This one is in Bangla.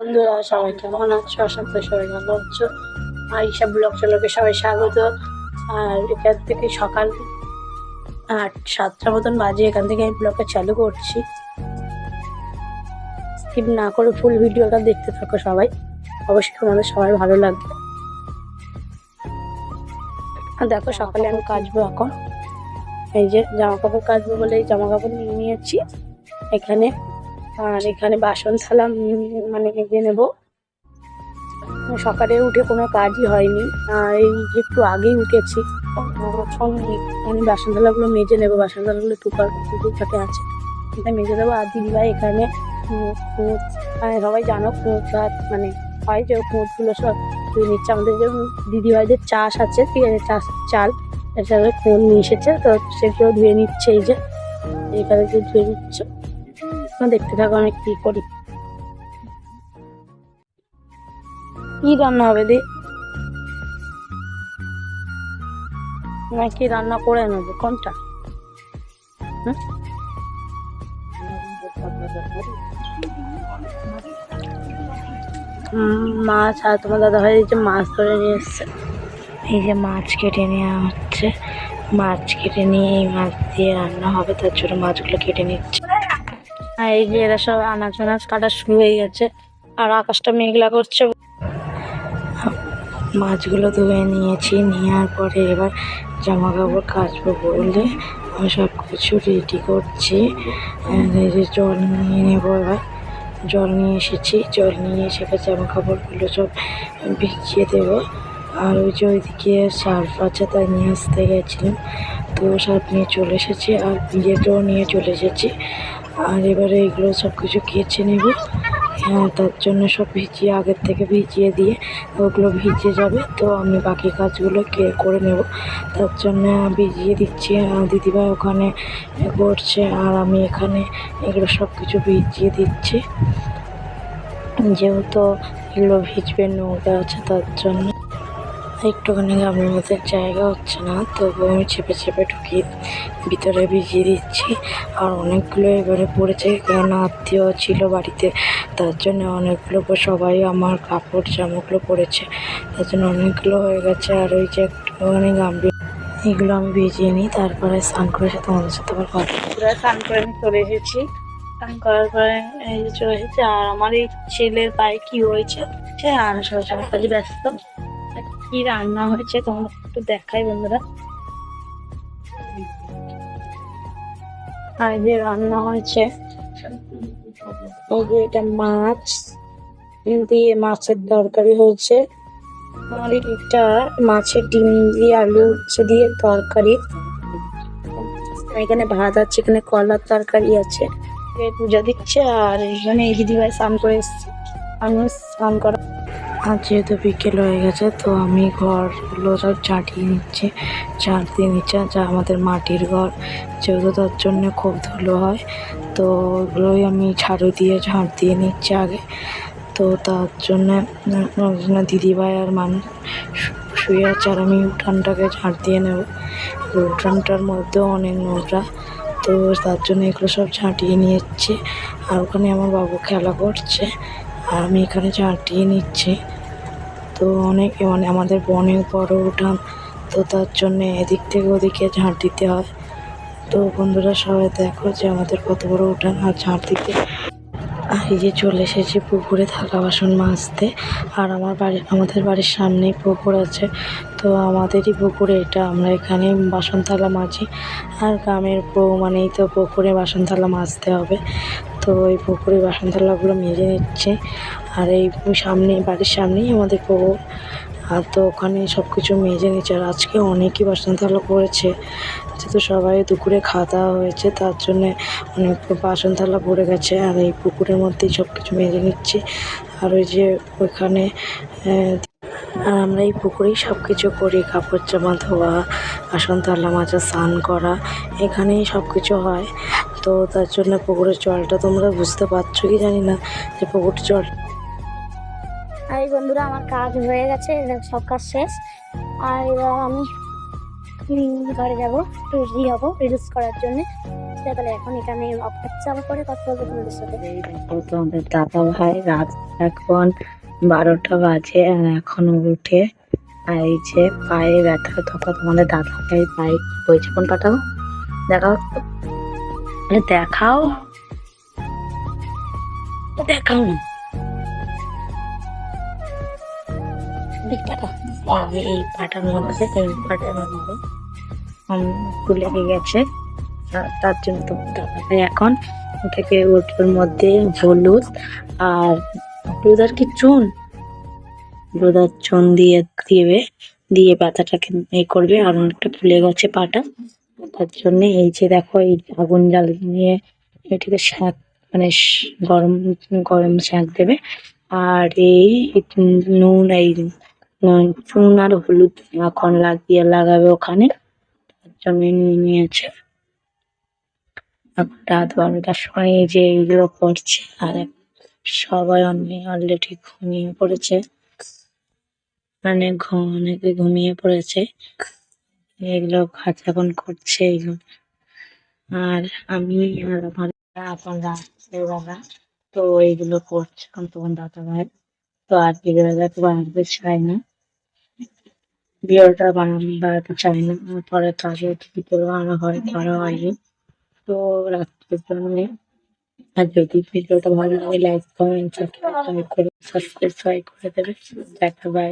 বন্ধুরা সবাই কেমন আছো? আশা করি সবাই ভালো আছো। আর ঈশা ব্লগ চ্যানেলকে সবাই স্বাগত। আর এখান থেকে সকাল 7টার মতন বাজে এখান থেকে আমি ব্লগটা চালু করছি। স্কিপ না করে ফুল ভিডিওটা দেখতে থাকো সবাই, অবশ্যই তোমাদের সবাই ভালো লাগবে। আর দেখো সকালে আমি কাচবো এখন, এই যে জামা কাপড় কাচবো বলে এই জামা কাপড় নিয়ে নিয়েছি এখানে। আর এখানে বাসন থালা মানে মেজে নেবো। সকালে উঠে কোনো কাজই হয়নি, আর এই যে একটু আগেই উঠেছি। আমি বাসন থালাগুলো মেজে নেবো, বাসন থালাগুলো টুকাতে আছে, এটা মেজে দেবো। আর দিদিভাই এখানে খুঁত, সবাই জানো খুঁত ভাত মানে হয় যে খুঁতগুলো সব ধুয়ে নিচ্ছে। আমাদের যে দিদিভাইদের চাষ আছে, ঠিক আছে, চাল এছাড়া খুঁত নিয়ে এসেছে, তো সেগুলো ধুয়ে নিচ্ছে। এই যে এখানে যে ধুয়ে নিচ্ছে, দেখতে থাকো আমি কি করি। কি রান্না হবে দি নাকি রান্না করে নেবে কোনটা? মাছ, আর তোমার দাদা ভাই যে মাছ ধরে নিয়ে এসছে, এই যে মাছ কেটে নেওয়া হচ্ছে। মাছ কেটে নিয়ে এই মাছ দিয়ে রান্না হবে, তার জন্য মাছগুলো কেটে নিচ্ছে। আর এই যে এরা সব আনাজ কাটা শুরু হয়ে গেছে, আর আকাশটা মেঘলা করছে। মাছগুলো ধুয়ে নিয়েছি, নেওয়ার পরে এবার জামা কাপড় কাচবো বলে আমি সব কিছু রেডি করছি। এই যে জল নিয়ে নেবো, এবার জল নিয়ে এসেছি, জল নিয়ে এসে জামা কাপড়গুলো সব ভিজিয়ে দেবো। আর ওই যে ওইদিকে সার্ফ আছে, তাই নিয়ে আসতে গেছিলাম, তো সার্ফ নিয়ে চলে এসেছি, আর ভিজেটাও নিয়ে চলে এসেছি। আর এবারে এইগুলো সব কিছু কেচে নেব। তার জন্য সব আগের থেকে ভিজিয়ে দিয়ে ওগুলো ভিজে যাবে, তো আমি বাকি কাজগুলো করে নেব। তার জন্য ভিজিয়ে দিচ্ছি, দিদিভাই ওখানে করছে, আর আমি এখানে এগুলো সব কিছু ভিজিয়ে দিচ্ছি। যেহেতু এগুলো ভিজবে, নোংরা আছে, তার জন্য একটুখানি গামলার মধ্যে জায়গা হচ্ছে না, তবুও আমি চেপে চেপে ঢুকিয়ে ভিতরে ভিজিয়ে দিচ্ছি। আর অনেকগুলো এবারে পড়েছে, কারণ আত্মীয় ছিল বাড়িতে, তার জন্য অনেকগুলো সবাই আমার কাপড় জামাগুলো পড়েছে, তার জন্য অনেকগুলো হয়ে গেছে। আর ওই যে একটুখানি গামলা, এগুলো আমি ভিজিয়ে নিই, তারপরে স্নান করে তোমাদের সাথে আবার কথা। স্নান করে আমি চলে এসেছি, স্নান করার পরে এই যে চলে এসেছি। আর আমার এই ছেলের পায়ে কি হয়েছে, আর সবার কাজে ব্যস্ত। কি রান্না হয়েছে তোমাদের একটু দেখাই বন্ধুরা। আর যে রান্না হয়েছে, এটা মাছ দিয়ে মাছের তরকারি হয়েছে। আর এটা মাছের ডিম দিয়ে আলু উচ্ছে দিয়ে তরকারি। এখানে ভাত আছে, এখানে কলার তরকারি আছে। পূজা দিচ্ছে, আর এখানে এই দিদিভাই স্নান করে এসছে, আমিও স্নান করা। আর যেহেতু বিকেল হয়ে গেছে, তো আমি ঘরগুলো সব ঝাঁটিয়ে নিচ্ছি, ঝাঁট দিয়ে নিচ্ছে। যা আমাদের মাটির ঘর, যেহেতু তার জন্য খুব ধুলো হয়, তো ওগুলোই আমি ঝাড়ু দিয়ে ঝাঁট দিয়ে নিচ্ছি আগে। তো তার জন্যে দিদিভাই আর মানুষ শুয়ে আছে, আর আমি উঠানটাকে ঝাঁট দিয়ে নেব। উঠানটার মধ্যেও অনেক নোংরা, তো তার জন্য এগুলো সব ঝাঁটিয়ে নিচ্ছি। আর ওখানে আমার বাবু খেলা করছে, আর আমি এখানে ঝাঁটিয়ে নিচ্ছি। তো অনেক মানে আমাদের অনেক বড় উঠান, তো তার জন্যে এদিক থেকে ওদিকে ঝাঁট দিতে হয়। তো বন্ধুরা সবাই দেখো যে আমাদের কত বড় উঠান, আর ঝাঁট দিতে। আর এই যে চলে এসেছি পুকুরে থালা বাসন মাজতে। আর আমাদের বাড়ির সামনেই পুকুর আছে, তো আমাদেরই পুকুরে এটা, আমরা এখানে বাসন থালা মাজি। আর গ্রামের বউ মানেই তো পুকুরে বাসন থালা মাজতে হবে, তো ওই পুকুরে বাসন থালাগুলো মেজে নিচ্ছে। আর এই বাড়ির সামনেই আমাদের পুকুর, আর তো ওখানে সব কিছু মেজে নিচ্ছে। আর আজকে অনেকই বাসন থালা করেছে, যেহেতু সবাই দুপুরে খাওয়া দাওয়া হয়েছে, তার জন্যে অনেক বাসন থালা পড়ে গেছে। আর এই পুকুরের মধ্যেই সব কিছু মেজে নিচ্ছি। আর ওই যে ওইখানে আর আমরা এই পুকুরেই সব কিছু করি, কাপড় জামা ধোয়া, বাসন থালা মাজা, স্নান করা, এখানেই সব কিছু হয়। তো তার জন্য পুকুরের জলটা তোমরা বুঝতে পারছো কি জানি না, যে পুকুরের জল। আর এই বন্ধুরা আমার কাজ হয়ে গেছে, সব কাজ শেষ। আর এবার আমি ঘরে যাবো, রেডি হবো রিলস করার জন্য। তাহলে এখন এখানে অপেক্ষা আবার পরে কথা বলবো তোমাদের সাথে। এই দেখো তোমাদের দাদা ভাই রাত এখন 12টা বাজে আর এখনো উঠে আর এই যে পায়ে ব্যথা তখন তোমাদের দাদা ভাই পায়ে কি হয়েছে কোন পাঠাও দেখাও তো। দেখাও দেখাও না এই পাটার মধ্যে তুলে গেছে তার জন্য তোমার দাদা ভাই এখন থেকে ওটার মধ্যে হলুদ আর হলুদ আর কি চুন হলুদ আর চুন দিয়ে দিবে দিয়ে ব্যথাটাকে এই করবে আর অনেকটা ফুলে গেছে পাটা তার জন্য এই যে দেখো এই আগুন জ্বালিয়ে এটাকে শাক মানে গরম গরম শাক দেবে আর এই নুন এই চুন আর হলুদ এখন লাগাবে ওখানে তার জন্য নিয়ে নিয়েছে এখন রাত 12টার সময় এই যে এইগুলো করছে আর সবাই অলরেডি ঘুমিয়ে পড়েছে মানে অনেকে ঘুমিয়ে পড়েছে এগুলো কাজ এখন করছে এইগুলো আর আমি আর আমার এখন রাত্রেবেলা তো এইগুলো করছে এখন তোমার দাদা ভাই তো আর ভিডিওটা বানাতে চাই না ভিডিওটা বানাতে চাই না পরে তাকে ভিডিও বানানো হয় করা হয়নি তো রাত্রের জন্য আর যদি ভিডিওটা ভালো লাগে লাইক কমেন্ট সাবস্ক্রাইব করে দেবে দেখা বাই।